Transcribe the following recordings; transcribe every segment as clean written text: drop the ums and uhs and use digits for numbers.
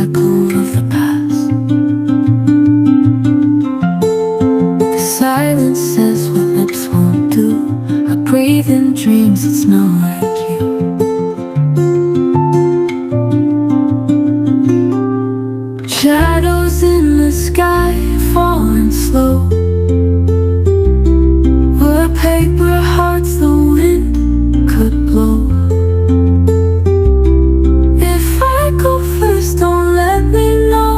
echo of the past. The silence says what lips won't do. I breathe in dreams that smell like you. Shadows in the sky falling slow. We're paper hearts the wind could blow. If I go first, don't let me know.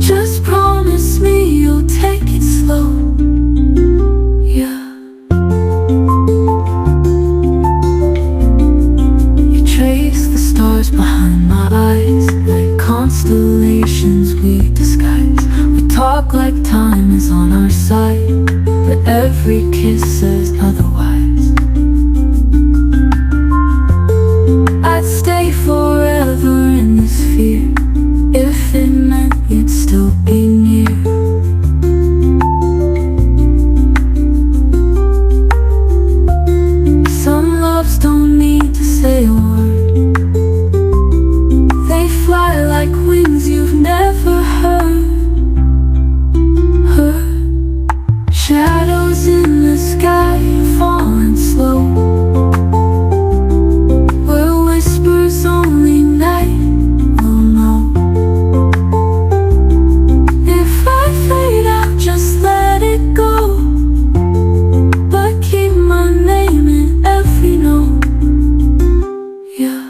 Just promise me you'll take it slow. Yeah. You trace the stars behind my eyes, like constellations we disguise. We talk like time is on our side, but every kiss says otherwise. I'd stay forever in this fear, if it meant you'd still be near. Some loves don't need to say a word. They fly like wings you've never heard. Shadows in the sky falling slow. Where whispers only night will know. If I fade out, just let it go, but keep my name in every note. Yeah.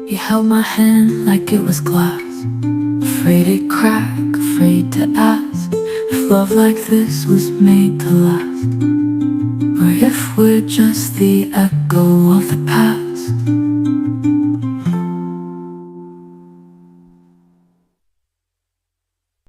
You held my hand like it was glass, afraid it'd crack, afraid to ask if love like this was made to last, or if we're just the echo of the past.